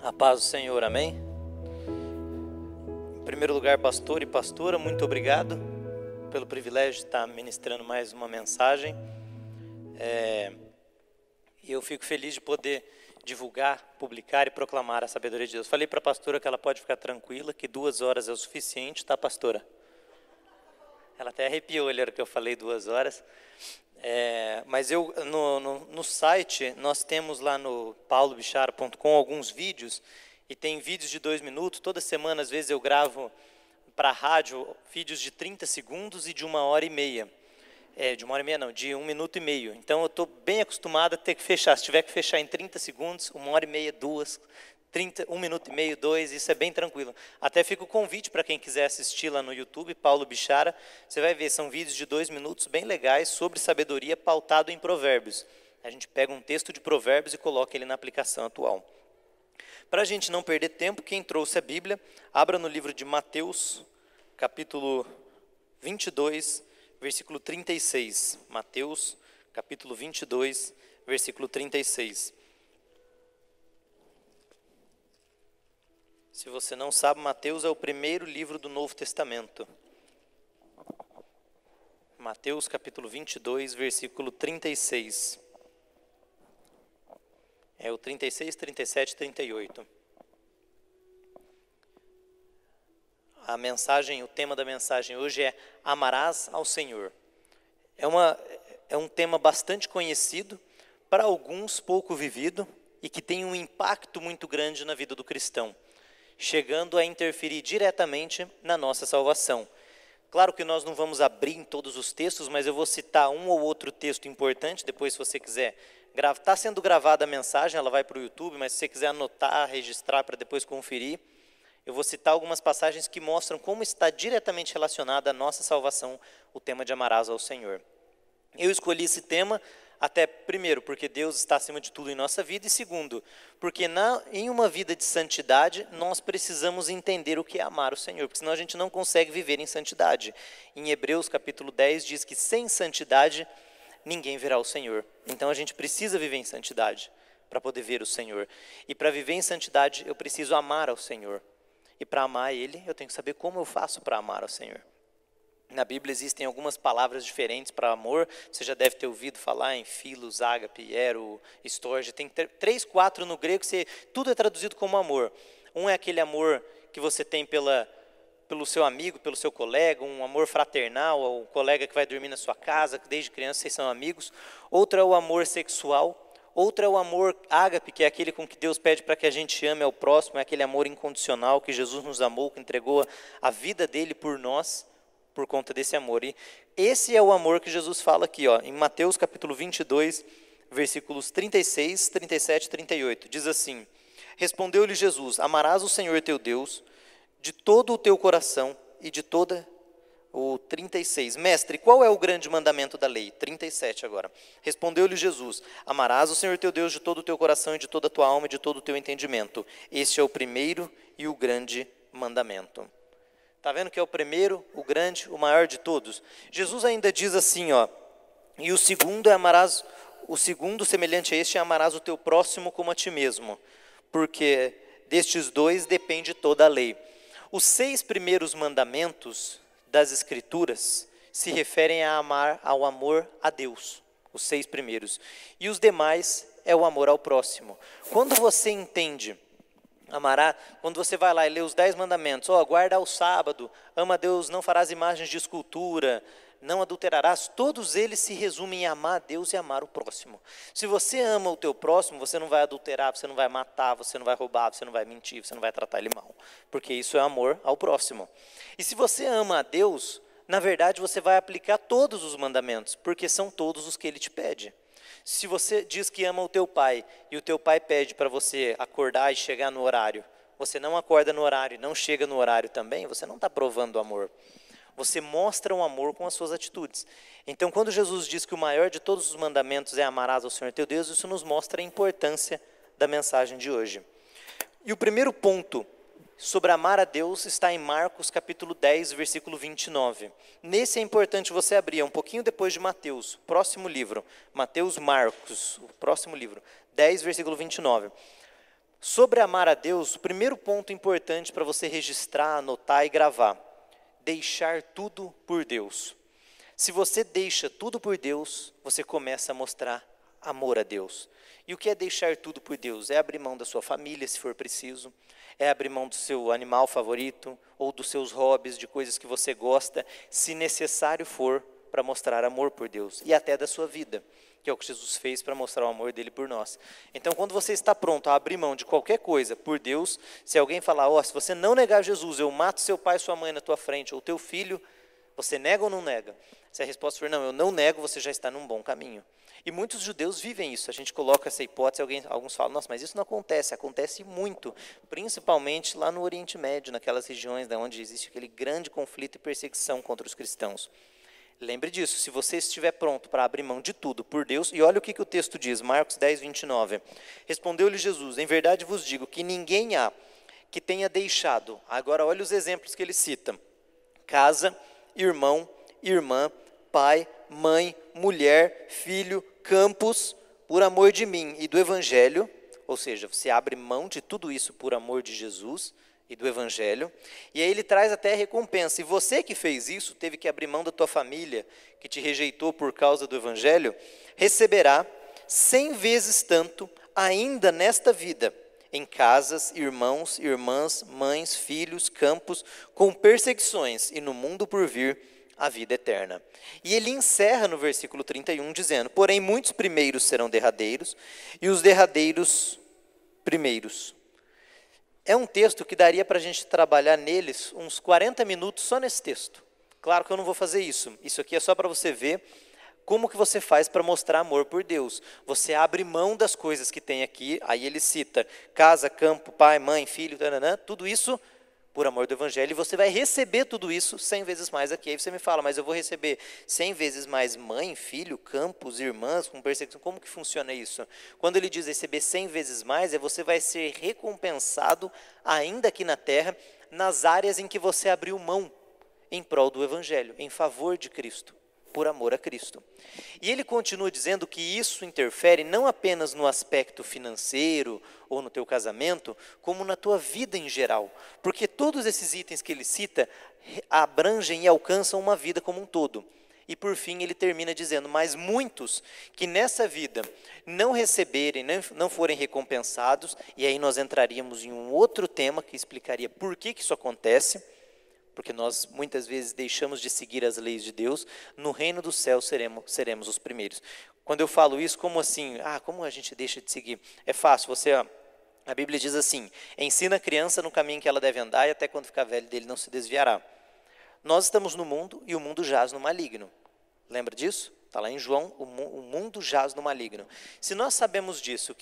A paz do Senhor, amém? Em primeiro lugar, pastor e pastora, muito obrigado pelo privilégio de estar ministrando mais uma mensagem. E eu fico feliz de poder divulgar, publicar e proclamar a sabedoria de Deus. Falei para a pastora que ela pode ficar tranquila, que 2 horas é o suficiente, tá, pastora? Ela até arrepiou a hora que eu falei 2 horas. Mas eu no site, nós temos lá no paulobichara.com alguns vídeos, e tem vídeos de 2 minutos. Toda semana, às vezes, eu gravo para a rádio vídeos de 30 segundos e de 1h30. De 1h30 não, de 1 minuto e meio. Então eu estou bem acostumado a ter que fechar. Se tiver que fechar em 30 segundos, 1h30, 2, 1 minuto e meio, 2, isso é bem tranquilo. Até fica o convite para quem quiser assistir lá no YouTube, Paulo Bichara. Você vai ver, são vídeos de 2 minutos bem legais sobre sabedoria pautado em provérbios. A gente pega um texto de provérbios e coloca ele na aplicação atual. Para a gente não perder tempo, quem trouxe a Bíblia, abra no livro de Mateus, capítulo 22, versículo 36. Mateus, capítulo 22, versículo 36. Se você não sabe, Mateus é o primeiro livro do Novo Testamento. Mateus, capítulo 22, versículo 36. É o 36, 37, 38. O tema da mensagem hoje é Amarás ao Senhor. É um tema bastante conhecido, para alguns pouco vivido, e que tem um impacto muito grande na vida do cristão, chegando a interferir diretamente na nossa salvação. Claro que nós não vamos abrir em todos os textos, mas eu vou citar um ou outro texto importante. Depois, se você quiser, está sendo gravada a mensagem, ela vai para o YouTube, mas se você quiser anotar, registrar para depois conferir, eu vou citar algumas passagens que mostram como está diretamente relacionada à nossa salvação, o tema de amarás ao Senhor. Eu escolhi esse tema até, primeiro, porque Deus está acima de tudo em nossa vida, e segundo, porque em uma vida de santidade, nós precisamos entender o que é amar o Senhor, porque senão a gente não consegue viver em santidade. Em Hebreus capítulo 10 diz que sem santidade ninguém verá o Senhor. Então a gente precisa viver em santidade para poder ver o Senhor. E para viver em santidade eu preciso amar ao Senhor. E para amar Ele, eu tenho que saber como eu faço para amar ao Senhor. Na Bíblia existem algumas palavras diferentes para amor. Você já deve ter ouvido falar em filos, ágape, ero, storge. Tem 3, 4 no grego, tudo é traduzido como amor. Um é aquele amor que você tem pelo seu amigo, pelo seu colega, um amor fraternal, o colega que vai dormir na sua casa, que desde criança vocês são amigos. Outro é o amor sexual. Outro é o amor ágape, que é aquele com que Deus pede para que a gente ame ao próximo, é aquele amor incondicional que Jesus nos amou, que entregou a vida dele por nós, por conta desse amor. E esse é o amor que Jesus fala aqui, em Mateus capítulo 22, versículos 36, 37 e 38. Diz assim: Respondeu-lhe Jesus: Amarás o Senhor teu Deus de todo o teu coração e de toda... O 36. Mestre, qual é o grande mandamento da lei? 37 agora. Respondeu-lhe Jesus: Amarás o Senhor teu Deus de todo o teu coração e de toda a tua alma e de todo o teu entendimento. Este é o primeiro e o grande mandamento. Está vendo que é o primeiro, o grande, o maior de todos? Jesus ainda diz assim, e o segundo semelhante a este é amarás o teu próximo como a ti mesmo, porque destes 2 depende toda a lei. Os 6 primeiros mandamentos das Escrituras se referem ao amor a Deus, os 6 primeiros. E os demais é o amor ao próximo. Quando você entende, quando você vai lá e lê os 10 mandamentos, guarda o sábado, ama a Deus, não farás imagens de escultura, não adulterarás, todos eles se resumem em amar a Deus e amar o próximo. Se você ama o teu próximo, você não vai adulterar, você não vai matar, você não vai roubar, você não vai mentir, você não vai tratar ele mal, porque isso é amor ao próximo. E se você ama a Deus, na verdade você vai aplicar todos os mandamentos, porque são todos os que Ele te pede. Se você diz que ama o teu pai, e o teu pai pede para você acordar e chegar no horário, você não acorda no horário e não chega no horário também, você não está provando o amor. Você mostra um amor com as suas atitudes. Então, quando Jesus diz que o maior de todos os mandamentos é amarás ao Senhor teu Deus, isso nos mostra a importância da mensagem de hoje. E o primeiro ponto sobre amar a Deus está em Marcos capítulo 10, versículo 29. Nesse é importante você abrir, um pouquinho depois de Mateus, próximo livro. Marcos, o próximo livro, 10, versículo 29. Sobre amar a Deus, o primeiro ponto importante para você registrar, anotar e gravar: deixar tudo por Deus. Se você deixa tudo por Deus, você começa a mostrar amor a Deus. E o que é deixar tudo por Deus? É abrir mão da sua família, se for preciso, é abrir mão do seu animal favorito, ou dos seus hobbies, de coisas que você gosta, se necessário for, para mostrar amor por Deus, e até da sua vida, que é o que Jesus fez para mostrar o amor dele por nós. Então, quando você está pronto a abrir mão de qualquer coisa por Deus, se alguém falar, se você não negar Jesus, eu mato seu pai e sua mãe na tua frente, ou teu filho, você nega ou não nega? Se a resposta for não, eu não nego, você já está num bom caminho. E muitos judeus vivem isso. A gente coloca essa hipótese, alguns falam, nossa, mas isso não acontece. Acontece muito, principalmente lá no Oriente Médio, naquelas regiões onde existe aquele grande conflito e perseguição contra os cristãos. Lembre disso, se você estiver pronto para abrir mão de tudo por Deus, e olha o que o texto diz, Marcos 10, 29. Respondeu-lhe Jesus, em verdade vos digo que ninguém há que tenha deixado, agora olha os exemplos que ele cita, casa, irmão, irmã, pai, mãe, mulher, filho, campos, por amor de mim e do Evangelho, ou seja, você abre mão de tudo isso por amor de Jesus e do Evangelho, e aí ele traz até a recompensa, e você que fez isso, teve que abrir mão da tua família, que te rejeitou por causa do Evangelho, receberá 100 vezes tanto, ainda nesta vida, em casas, irmãos, irmãs, mães, filhos, campos, com perseguições, e no mundo por vir, a vida eterna. E ele encerra no versículo 31, dizendo, porém muitos primeiros serão derradeiros, e os derradeiros primeiros. É um texto que daria para a gente trabalhar neles uns 40 minutos só nesse texto. Claro que eu não vou fazer isso. Isso aqui é só para você ver como que você faz para mostrar amor por Deus. Você abre mão das coisas que tem aqui, aí ele cita casa, campo, pai, mãe, filho, taranã, tudo isso por amor do Evangelho, e você vai receber tudo isso 100 vezes mais aqui. Aí você me fala, mas eu vou receber 100 vezes mais mãe, filho, campos, irmãs, com perseguição. Como que funciona isso? Quando ele diz receber 100 vezes mais, você vai ser recompensado ainda aqui na terra, nas áreas em que você abriu mão em prol do Evangelho, em favor de Cristo, por amor a Cristo. E ele continua dizendo que isso interfere não apenas no aspecto financeiro ou no teu casamento, como na tua vida em geral. Porque todos esses itens que ele cita abrangem e alcançam uma vida como um todo. E por fim ele termina dizendo, mas muitos que nessa vida não receberem, não forem recompensados, e aí nós entraríamos em um outro tema que explicaria por que isso acontece, porque nós muitas vezes deixamos de seguir as leis de Deus, no reino do céu seremos os primeiros. Quando eu falo isso, como assim? Como a gente deixa de seguir? É fácil, a Bíblia diz assim, ensina a criança no caminho que ela deve andar e até quando ficar velho dele não se desviará. Nós estamos no mundo e o mundo jaz no maligno. Lembra disso? Está lá em João, o mundo jaz no maligno. Se nós sabemos disso,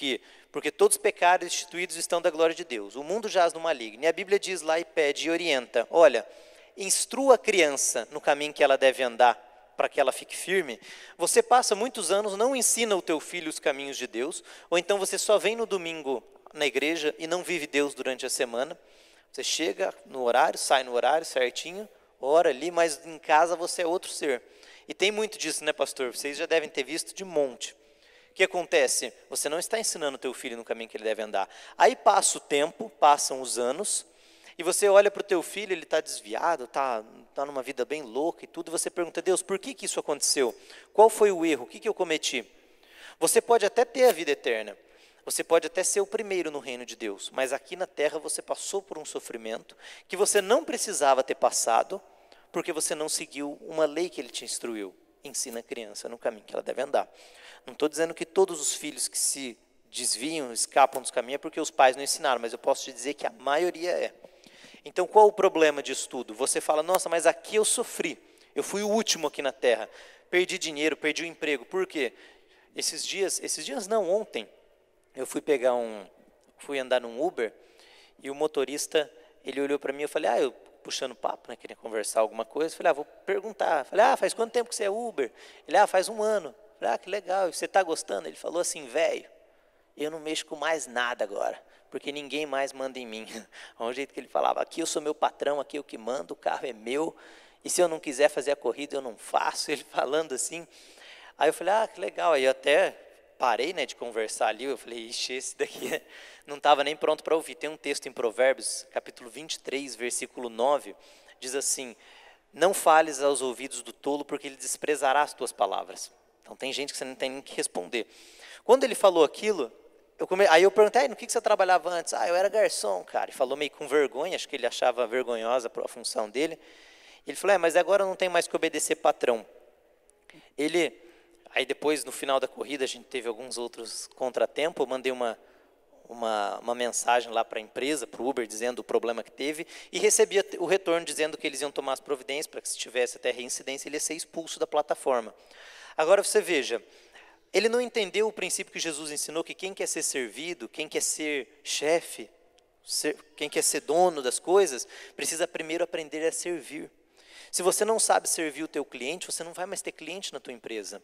porque todos pecaram e destituídos estão da glória de Deus, o mundo jaz no maligno, e a Bíblia diz lá e pede e orienta, olha, instrua a criança no caminho que ela deve andar, para que ela fique firme. Você passa muitos anos, não ensina o teu filho os caminhos de Deus, ou então você só vem no domingo na igreja e não vive Deus durante a semana. Você chega no horário, sai no horário certinho, ora ali, mas em casa você é outro ser. E tem muito disso, né, pastor? Vocês já devem ter visto de monte. O que acontece? Você não está ensinando o teu filho no caminho que ele deve andar. Aí passa o tempo, passam os anos, e você olha para o teu filho, ele está desviado, está numa vida bem louca e tudo, e você pergunta, Deus, por que isso aconteceu? Qual foi o erro? O que eu cometi? Você pode até ter a vida eterna, você pode até ser o primeiro no reino de Deus, mas aqui na terra você passou por um sofrimento que você não precisava ter passado, porque você não seguiu uma lei que ele te instruiu. Ensina a criança no caminho que ela deve andar. Não estou dizendo que todos os filhos que se desviam, escapam dos caminhos, é porque os pais não ensinaram, mas eu posso te dizer que a maioria é. Então, qual o problema disso tudo? Você fala, nossa, mas aqui eu sofri, eu fui o último aqui na terra, perdi dinheiro, perdi o emprego. Por quê? Esses dias não, ontem, eu fui andar num Uber, e o motorista, ele olhou para mim, eu falei, eu puxando papo, né, queria conversar alguma coisa, falei, vou perguntar. Falei, faz quanto tempo que você é Uber? Ele, faz 1 ano. Falei, que legal, e você está gostando? Ele falou assim, velho, eu não mexo com mais nada agora, porque ninguém mais manda em mim. É um jeito que ele falava, aqui eu sou meu patrão, aqui eu que mando, o carro é meu, e se eu não quiser fazer a corrida, eu não faço. Ele falando assim. Aí eu falei, que legal, aí eu até parei, né, de conversar ali, eu falei, ixi, esse daqui não estava nem pronto para ouvir. Tem um texto em Provérbios, capítulo 23, versículo 9, diz assim: não fales aos ouvidos do tolo, porque ele desprezará as tuas palavras. Então tem gente que você não tem nem que responder. Quando ele falou aquilo, aí eu perguntei, no que você trabalhava antes? Eu era garçom, cara. E falou meio com vergonha, acho que ele achava vergonhosa a função dele. Ele falou, mas agora eu não tenho mais que obedecer patrão. Aí depois, no final da corrida, a gente teve alguns outros contratempos, eu mandei uma mensagem lá para a empresa, para o Uber, dizendo o problema que teve, e recebi o retorno dizendo que eles iam tomar as providências, para que se tivesse até reincidência, ele ia ser expulso da plataforma. Agora você veja, ele não entendeu o princípio que Jesus ensinou, que quem quer ser servido, quem quer ser chefe, quem quer ser dono das coisas, precisa primeiro aprender a servir. Se você não sabe servir o teu cliente, você não vai mais ter cliente na tua empresa.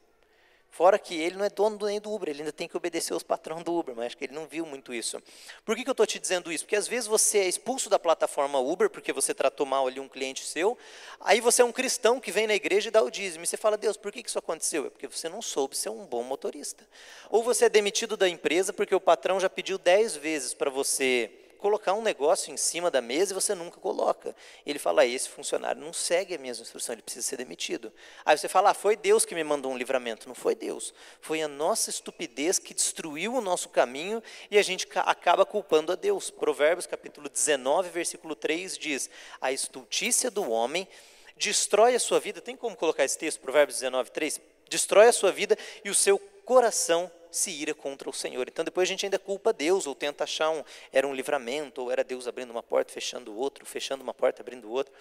Fora que ele não é dono nem do Uber, ele ainda tem que obedecer aos patrões do Uber, mas acho que ele não viu muito isso. Por que eu estou te dizendo isso? Porque às vezes você é expulso da plataforma Uber, porque você tratou mal ali um cliente seu, aí você é um cristão que vem na igreja e dá o dízimo, e você fala, Deus, por que isso aconteceu? É porque você não soube ser um bom motorista. Ou você é demitido da empresa porque o patrão já pediu 10 vezes para você colocar um negócio em cima da mesa e você nunca coloca. Ele fala, esse funcionário não segue as minhas instruções, ele precisa ser demitido. Aí você fala, foi Deus que me mandou um livramento. Não foi Deus, foi a nossa estupidez que destruiu o nosso caminho e a gente acaba culpando a Deus. Provérbios capítulo 19, versículo 3 diz, a estultícia do homem destrói a sua vida. Tem como colocar esse texto, Provérbios 19, 3? Destrói a sua vida e o seu coração se ira contra o Senhor. Então depois a gente ainda culpa Deus, ou tenta achar era um livramento, ou era Deus abrindo uma porta, fechando outro, fechando uma porta, abrindo outra.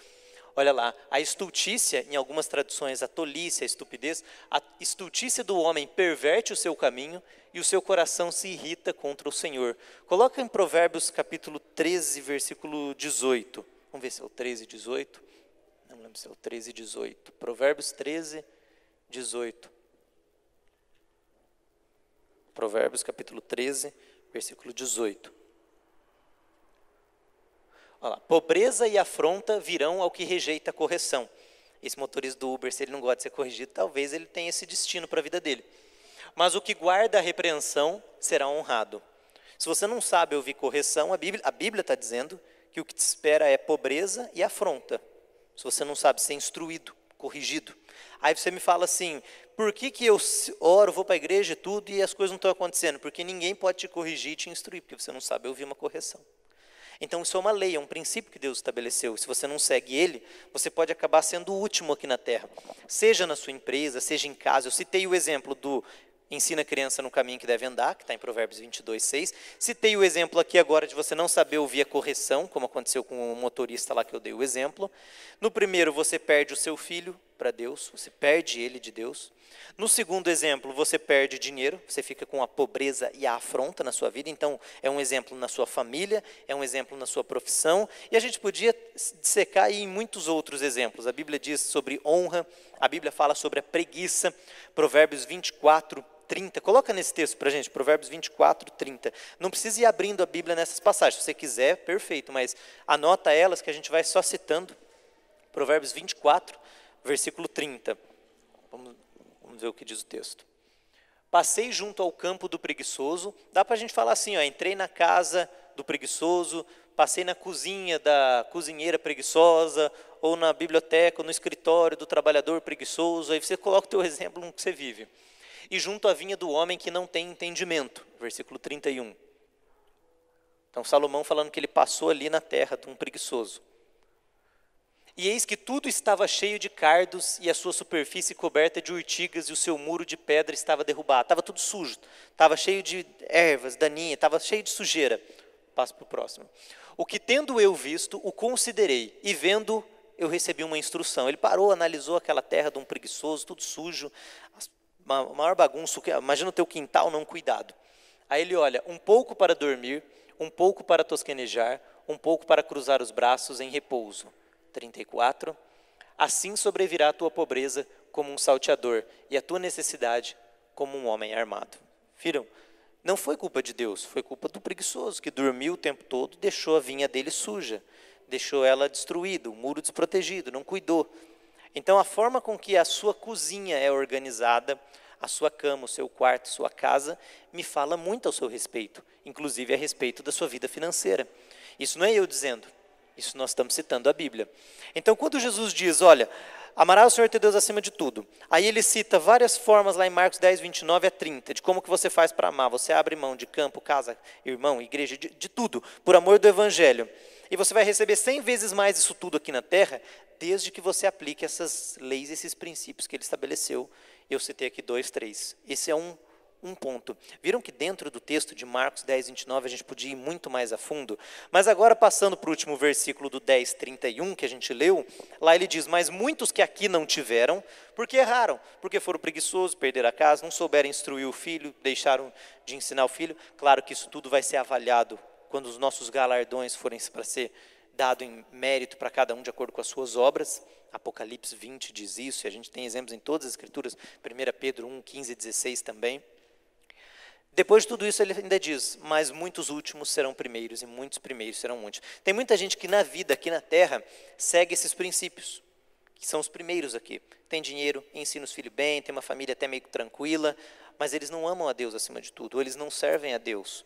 Olha lá, a estultícia, em algumas traduções, a tolice, a estupidez, a estultícia do homem perverte o seu caminho e o seu coração se irrita contra o Senhor. Coloca em Provérbios capítulo 13, versículo 18. Vamos ver se é o 13, 18. Não lembro se é o 13, 18. Provérbios 13, 18. Provérbios capítulo 13, versículo 18. Olha lá, pobreza e afronta virão ao que rejeita a correção. Esse motorista do Uber, se ele não gosta de ser corrigido, talvez ele tenha esse destino para a vida dele. Mas o que guarda a repreensão será honrado. Se você não sabe ouvir correção, a Bíblia está dizendo que o que te espera é pobreza e afronta. Se você não sabe ser instruído, corrigido. Aí você me fala assim, por que eu oro, vou para a igreja e tudo, e as coisas não estão acontecendo? Porque ninguém pode te corrigir e te instruir, porque você não sabe ouvir uma correção. Então isso é uma lei, é um princípio que Deus estabeleceu. Se você não segue ele, você pode acabar sendo o último aqui na terra. Seja na sua empresa, seja em casa. Eu citei o exemplo do ensina a criança no caminho que deve andar, que está em Provérbios 22, 6. Citei o exemplo aqui agora de você não saber ouvir a correção, como aconteceu com o motorista lá que eu dei o exemplo. No primeiro, você perde o seu filho para Deus, você perde ele de Deus. No segundo exemplo, você perde dinheiro, você fica com a pobreza e a afronta na sua vida. Então, é um exemplo na sua família, é um exemplo na sua profissão. E a gente podia dissecar aí em muitos outros exemplos. A Bíblia diz sobre honra, a Bíblia fala sobre a preguiça. Provérbios 24, 30. Coloca nesse texto para a gente, Provérbios 24, 30. Não precisa ir abrindo a Bíblia nessas passagens. Se você quiser, perfeito, mas anota elas que a gente vai só citando. Provérbios 24, versículo 30. Vamos ver o que diz o texto. Passei junto ao campo do preguiçoso. Dá para a gente falar assim, entrei na casa do preguiçoso, passei na cozinha da cozinheira preguiçosa, ou na biblioteca, ou no escritório do trabalhador preguiçoso. Aí você coloca o teu exemplo no que você vive. E junto à vinha do homem que não tem entendimento, versículo 31. Então Salomão falando que ele passou ali na terra de um preguiçoso. E eis que tudo estava cheio de cardos, e a sua superfície coberta de urtigas, e o seu muro de pedra estava derrubado. Estava tudo sujo, estava cheio de ervas daninhas, estava cheio de sujeira. Passo para o próximo. O que tendo eu visto, o considerei, e vendo, eu recebi uma instrução. Ele parou, analisou aquela terra de um preguiçoso, tudo sujo, uma maior bagunça. Imagina o teu quintal não cuidado. Aí ele olha, um pouco para dormir, um pouco para tosquenejar, um pouco para cruzar os braços em repouso. 34. Assim sobrevirá a tua pobreza como um salteador, e a tua necessidade como um homem armado. Viram? Não foi culpa de Deus, foi culpa do preguiçoso, que dormiu o tempo todo, deixou a vinha dele suja, deixou ela destruída, o muro desprotegido, não cuidou. Então a forma com que a sua cozinha é organizada, a sua cama, o seu quarto, a sua casa, me fala muito ao seu respeito, inclusive a respeito da sua vida financeira. Isso não é eu dizendo, isso nós estamos citando a Bíblia. Então, quando Jesus diz, olha, amarás o Senhor teu Deus acima de tudo, aí ele cita várias formas lá em Marcos 10, 29 a 30, de como que você faz para amar. Você abre mão de campo, casa, irmão, igreja, de tudo, por amor do Evangelho. E você vai receber 100 vezes mais isso tudo aqui na terra, desde que você aplique essas leis, esses princípios que ele estabeleceu. Eu citei aqui 2, 3. Esse é um ponto. Viram que dentro do texto de Marcos 10, 29, a gente podia ir muito mais a fundo? Mas agora, passando para o último versículo do 10, 31, que a gente leu, lá ele diz, mas muitos que aqui não tiveram, porque erraram, porque foram preguiçosos, perderam a casa, não souberam instruir o filho, deixaram de ensinar o filho. Claro que isso tudo vai ser avaliado quando os nossos galardões forem para ser dado em mérito para cada um de acordo com as suas obras. Apocalipse 20 diz isso, e a gente tem exemplos em todas as escrituras, 1 Pedro 1, 15 e 16 também. Depois de tudo isso, ele ainda diz, mas muitos últimos serão primeiros, e muitos primeiros serão últimos. Tem muita gente que na vida, aqui na terra, segue esses princípios, que são os primeiros aqui. Tem dinheiro, ensina os filhos bem, tem uma família até meio tranquila, mas eles não amam a Deus acima de tudo, ou eles não servem a Deus.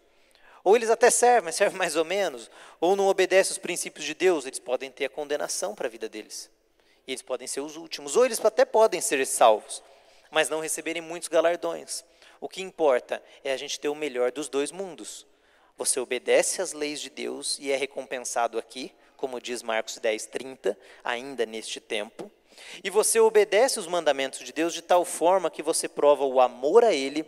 Ou eles até servem, mas servem mais ou menos, ou não obedecem os princípios de Deus, eles podem ter a condenação para a vida deles. E eles podem ser os últimos, ou eles até podem ser salvos, mas não receberem muitos galardões. O que importa é a gente ter o melhor dos dois mundos. Você obedece às leis de Deus e é recompensado aqui, como diz Marcos 10, 30, ainda neste tempo. E você obedece os mandamentos de Deus de tal forma que você prova o amor a Ele,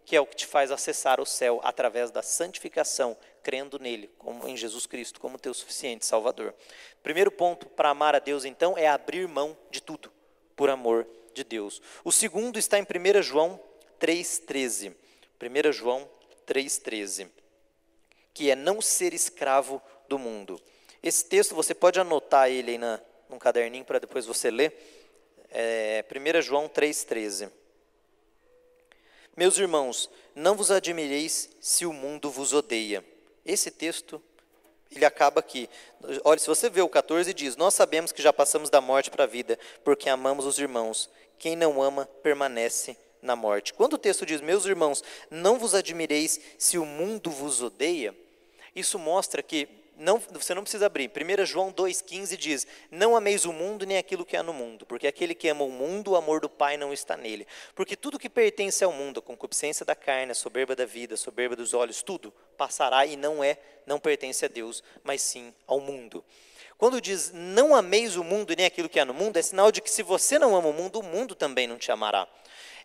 que é o que te faz acessar o céu através da santificação, crendo nele, como em Jesus Cristo, como teu suficiente Salvador. Primeiro ponto para amar a Deus, então, é abrir mão de tudo, por amor de Deus. O segundo está em 1 João 3,13. 1 João 3,13. Que é não ser escravo do mundo. Esse texto, você pode anotar ele aí num caderninho para depois você ler. 1 João 3,13. Meus irmãos, não vos admireis se o mundo vos odeia. Esse texto, ele acaba aqui. Olha, se você vê o 14, diz, nós sabemos que já passamos da morte para a vida, porque amamos os irmãos. Quem não ama, permanece na morte. Quando o texto diz, meus irmãos, não vos admireis se o mundo vos odeia, isso mostra que você não precisa abrir. 1 João 2,15 diz, não ameis o mundo nem aquilo que há no mundo, porque aquele que ama o mundo, o amor do Pai não está nele. Porque tudo que pertence ao mundo, a concupiscência da carne, a soberba da vida, a soberba dos olhos, tudo passará e não pertence a Deus, mas sim ao mundo. Quando diz, não ameis o mundo nem aquilo que há no mundo, é sinal de que se você não ama o mundo também não te amará.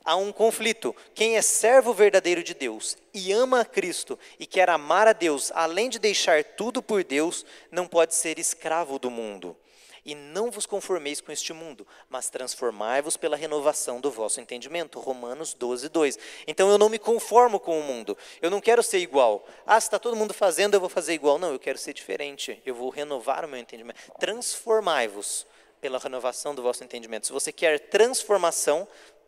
Há um conflito. Quem é servo verdadeiro de Deus e ama a Cristo e quer amar a Deus, além de deixar tudo por Deus, não pode ser escravo do mundo. E não vos conformeis com este mundo, mas transformai-vos pela renovação do vosso entendimento. Romanos 12, 2. Então eu não me conformo com o mundo. Eu não quero ser igual. Se está todo mundo fazendo, eu vou fazer igual. Não, eu quero ser diferente. Eu vou renovar o meu entendimento. Transformai-vos pela renovação do vosso entendimento. Se você quer transformação,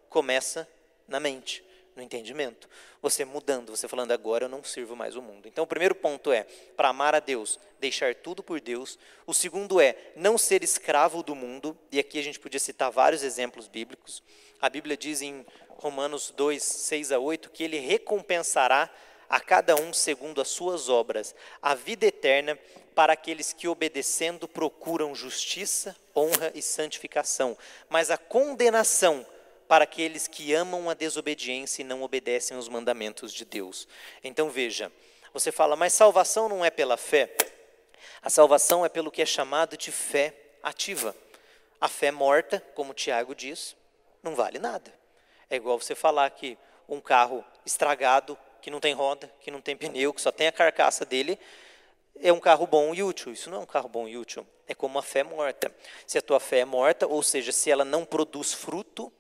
começa na mente, no entendimento. Você mudando, você falando, agora eu não sirvo mais o mundo. Então o primeiro ponto é, para amar a Deus, deixar tudo por Deus. O segundo é, não ser escravo do mundo. E aqui a gente podia citar vários exemplos bíblicos. A Bíblia diz em Romanos 2, 6 a 8, que Ele recompensará a cada um segundo as suas obras, a vida eterna para aqueles que obedecendo procuram justiça, honra e santificação. Mas a condenação para aqueles que amam a desobediência e não obedecem os mandamentos de Deus. Então veja, você fala, mas salvação não é pela fé? A salvação é pelo que é chamado de fé ativa. A fé morta, como Tiago diz, não vale nada. É igual você falar que um carro estragado, que não tem roda, que não tem pneu, que só tem a carcaça dele, é um carro bom e útil. Isso não é um carro bom e útil. É como a fé morta. Se a tua fé é morta, ou seja, se ela não produz fruto,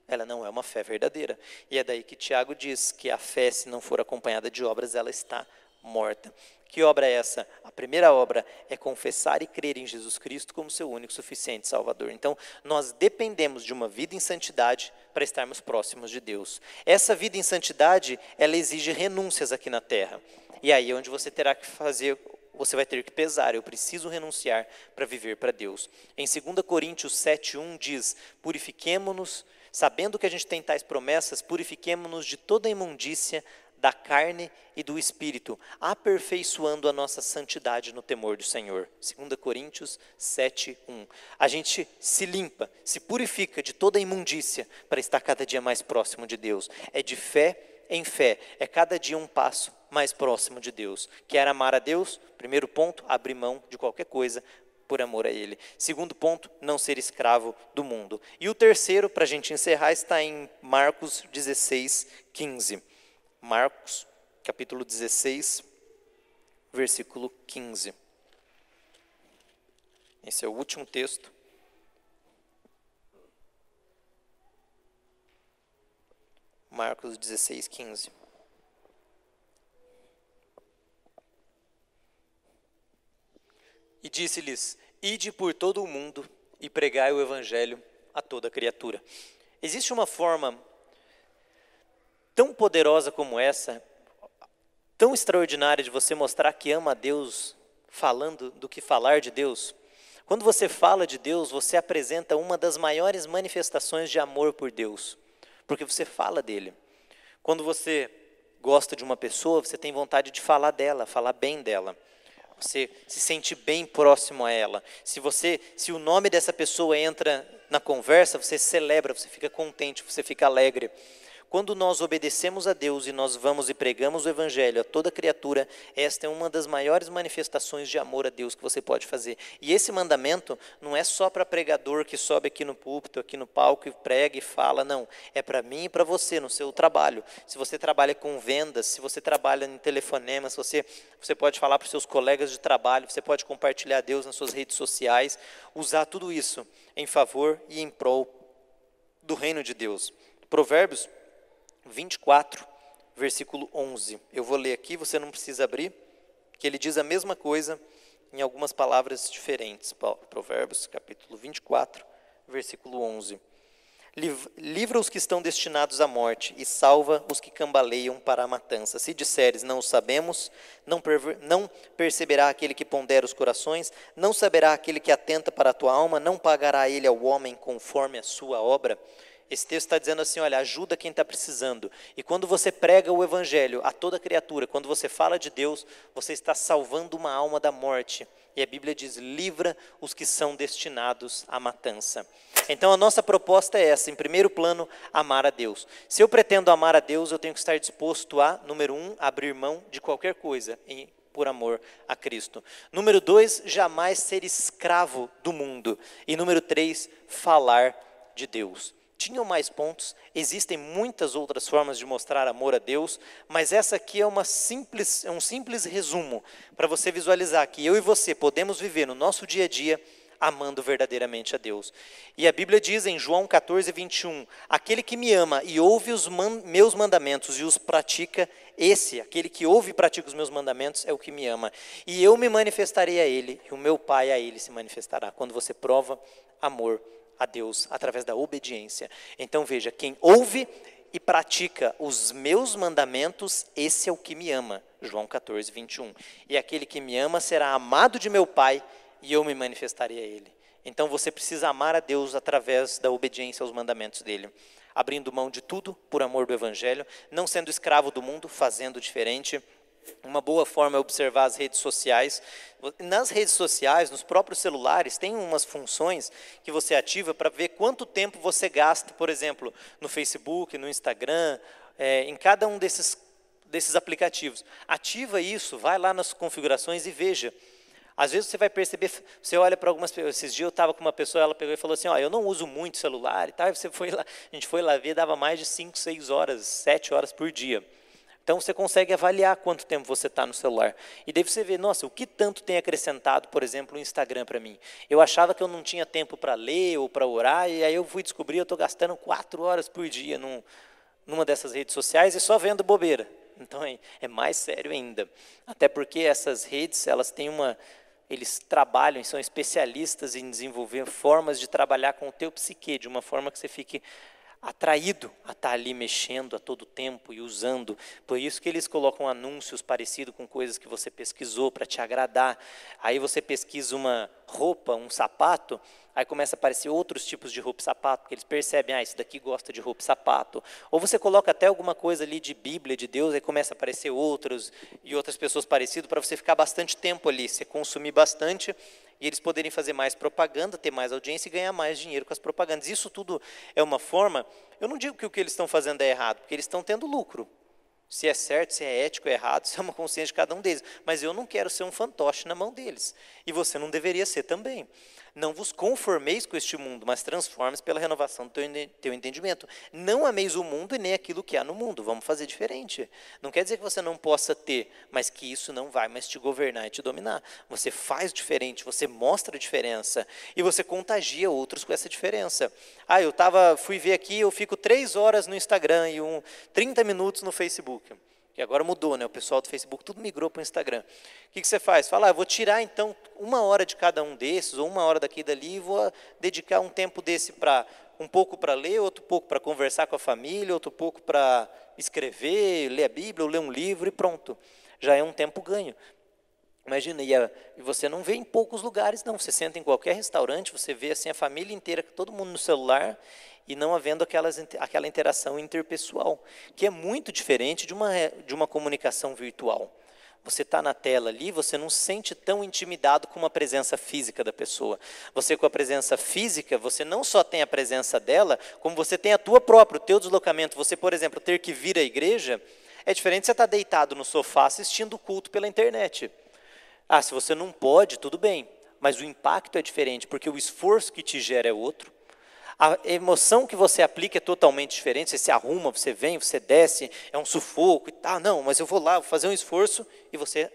ela não é uma fé verdadeira. E é daí que Tiago diz que a fé, se não for acompanhada de obras, ela está morta. Que obra é essa? A primeira obra é confessar e crer em Jesus Cristo como seu único e suficiente Salvador. Então, nós dependemos de uma vida em santidade para estarmos próximos de Deus. Essa vida em santidade, ela exige renúncias aqui na terra. E aí é onde você terá que fazer, você vai ter que pesar, eu preciso renunciar para viver para Deus. Em 2 Coríntios 7:1 diz, purifiquemo-nos Sabendo que a gente tem tais promessas, purifiquemo-nos de toda a imundícia da carne e do espírito, aperfeiçoando a nossa santidade no temor do Senhor. 2 Coríntios 7:1. A gente se limpa, se purifica de toda a imundícia para estar cada dia mais próximo de Deus. É de fé em fé, é cada dia um passo mais próximo de Deus. Quer amar a Deus? Primeiro ponto, abrir mão de qualquer coisa por amor a Ele. Segundo ponto, não ser escravo do mundo. E o terceiro, para a gente encerrar, está em Marcos 16:15. Marcos, capítulo 16, versículo 15. Esse é o último texto. Marcos 16:15. E disse-lhes: ide por todo o mundo e pregai o evangelho a toda criatura. Existe uma forma tão poderosa como essa, tão extraordinária de você mostrar que ama a Deus, falando do que falar de Deus. Quando você fala de Deus, você apresenta uma das maiores manifestações de amor por Deus, porque você fala dele. Quando você gosta de uma pessoa, você tem vontade de falar dela, falar bem dela. Você se sente bem próximo a ela. Se o nome dessa pessoa entra na conversa, você celebra, você fica contente, você fica alegre. Quando nós obedecemos a Deus e nós vamos e pregamos o evangelho a toda criatura, esta é uma das maiores manifestações de amor a Deus que você pode fazer. E esse mandamento não é só para pregador que sobe aqui no púlpito, aqui no palco e prega e fala, não. É para mim e para você, no seu trabalho. Se você trabalha com vendas, se você trabalha em telefonema, se você pode falar para os seus colegas de trabalho, você pode compartilhar Deus nas suas redes sociais, usar tudo isso em favor e em prol do reino de Deus. Provérbios 24, versículo 11. Eu vou ler aqui, você não precisa abrir, que ele diz a mesma coisa em algumas palavras diferentes. Provérbios, capítulo 24, versículo 11. Livra os que estão destinados à morte e salva os que cambaleiam para a matança. Se disseres, não o sabemos, não perceberá aquele que pondera os corações, não saberá aquele que atenta para a tua alma, não pagará ele ao homem conforme a sua obra. Esse texto está dizendo assim, olha, ajuda quem está precisando. E quando você prega o evangelho a toda criatura, quando você fala de Deus, você está salvando uma alma da morte. E a Bíblia diz, livra os que são destinados à matança. Então a nossa proposta é essa, em primeiro plano, amar a Deus. Se eu pretendo amar a Deus, eu tenho que estar disposto a, número 1, abrir mão de qualquer coisa por amor a Cristo. Número 2, jamais ser escravo do mundo. E número 3, falar de Deus. Tinham mais pontos, existem muitas outras formas de mostrar amor a Deus, mas essa aqui é um simples resumo para você visualizar que eu e você podemos viver no nosso dia a dia amando verdadeiramente a Deus. E a Bíblia diz em João 14, 21, aquele que me ama e ouve os meus mandamentos e os pratica, aquele que ouve e pratica os meus mandamentos é o que me ama. E eu me manifestarei a ele, e o meu Pai a ele se manifestará. Quando você prova amor a Deus através da obediência. Então veja, quem ouve e pratica os meus mandamentos, esse é o que me ama. João 14, 21. E aquele que me ama será amado de meu Pai e eu me manifestarei a ele. Então você precisa amar a Deus através da obediência aos mandamentos dele. Abrindo mão de tudo por amor do evangelho, não sendo escravo do mundo, fazendo diferente. Uma boa forma é observar as redes sociais. Nas redes sociais, nos próprios celulares, tem umas funções que você ativa para ver quanto tempo você gasta, por exemplo, no Facebook, no Instagram, em cada um desses aplicativos. Ativa isso, vai lá nas configurações e veja. Às vezes você vai perceber, você olha para algumas pessoas, esses dias eu estava com uma pessoa, ela pegou e falou assim, eu não uso muito celular e tal, e a gente foi lá ver, dava mais de 5, 6 horas, 7 horas por dia. Então você consegue avaliar quanto tempo você está no celular. E daí você vê, nossa, o que tanto tem acrescentado, por exemplo, o Instagram para mim. Eu achava que eu não tinha tempo para ler ou para orar, e aí eu fui descobrir, eu estou gastando 4 horas por dia numa dessas redes sociais e só vendo bobeira. Então é mais sério ainda. Até porque essas redes, eles trabalham, são especialistas em desenvolver formas de trabalhar com o teu psique, de uma forma que você fique atraído a estar ali mexendo a todo tempo e usando. Por isso que eles colocam anúncios parecidos com coisas que você pesquisou para te agradar. Aí você pesquisa uma roupa, um sapato, aí começa a aparecer outros tipos de roupa e sapato, porque eles percebem, esse daqui gosta de roupa e sapato. Ou você coloca até alguma coisa ali de Bíblia, de Deus, aí começa a aparecer outros e outras pessoas parecidas, para você ficar bastante tempo ali, você consumir bastante, e eles poderem fazer mais propaganda, ter mais audiência e ganhar mais dinheiro com as propagandas. Isso tudo é uma forma, eu não digo que o que eles estão fazendo é errado, porque eles estão tendo lucro. Se é certo, se é ético, é errado, isso é uma consciência de cada um deles. Mas eu não quero ser um fantoche na mão deles. E você não deveria ser também. Não vos conformeis com este mundo, mas transforme-se pela renovação do teu entendimento. Não ameis o mundo e nem aquilo que há no mundo. Vamos fazer diferente. Não quer dizer que você não possa ter, mas que isso não vai mais te governar e te dominar. Você faz diferente, você mostra a diferença e você contagia outros com essa diferença. Fui ver aqui, eu fico 3 horas no Instagram e 30 minutos no Facebook. Que agora mudou, né? O pessoal do Facebook tudo migrou para o Instagram. O que você faz? Fala, eu vou tirar então 1 hora de cada um desses, ou 1 hora daqui e dali, e vou dedicar um tempo desse para um pouco para ler, outro pouco para conversar com a família, outro pouco para escrever, ler a Bíblia, ou ler um livro e pronto. Já é um tempo ganho. Imagina, e você não vê em poucos lugares, não. Você senta em qualquer restaurante, você vê assim a família inteira, todo mundo no celular, e não havendo aquela interação interpessoal, que é muito diferente de uma comunicação virtual. Você está na tela ali, você não se sente tão intimidado com uma presença física da pessoa. Você com a presença física, você não só tem a presença dela, como você tem a tua própria, o teu deslocamento. Você, por exemplo, ter que vir à igreja, é diferente de você estar deitado no sofá assistindo o culto pela internet. Se você não pode, tudo bem, mas o impacto é diferente, porque o esforço que te gera é outro. A emoção que você aplica é totalmente diferente, você se arruma, você vem, você desce, é um sufoco e tal. Não, mas eu vou lá, vou fazer um esforço e você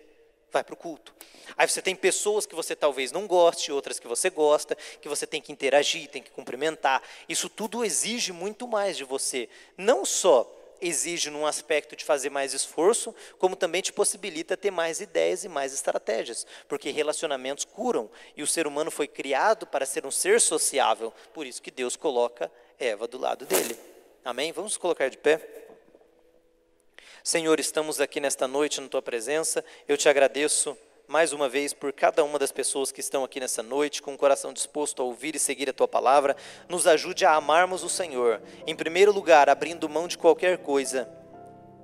vai para o culto. Aí você tem pessoas que você talvez não goste, outras que você gosta, que você tem que interagir, tem que cumprimentar. Isso tudo exige muito mais de você. Não só exige num aspecto de fazer mais esforço, como também te possibilita ter mais ideias e mais estratégias, porque relacionamentos curam, e o ser humano foi criado para ser um ser sociável, por isso que Deus coloca Eva do lado dele. Amém? Vamos colocar de pé? Senhor, estamos aqui nesta noite na Tua presença, eu te agradeço mais uma vez por cada uma das pessoas que estão aqui nessa noite, com o coração disposto a ouvir e seguir a Tua palavra. Nos ajude a amarmos o Senhor. Em primeiro lugar, abrindo mão de qualquer coisa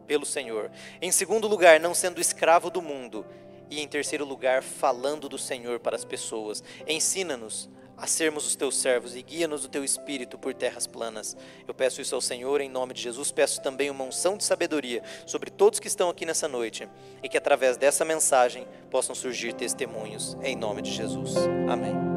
pelo Senhor. Em segundo lugar, não sendo escravo do mundo. E em terceiro lugar, falando do Senhor para as pessoas. Ensina-nos a sermos os Teus servos e guia-nos o Teu Espírito por terras planas. Eu peço isso ao Senhor em nome de Jesus. Peço também uma unção de sabedoria sobre todos que estão aqui nessa noite e que através dessa mensagem possam surgir testemunhos em nome de Jesus. Amém.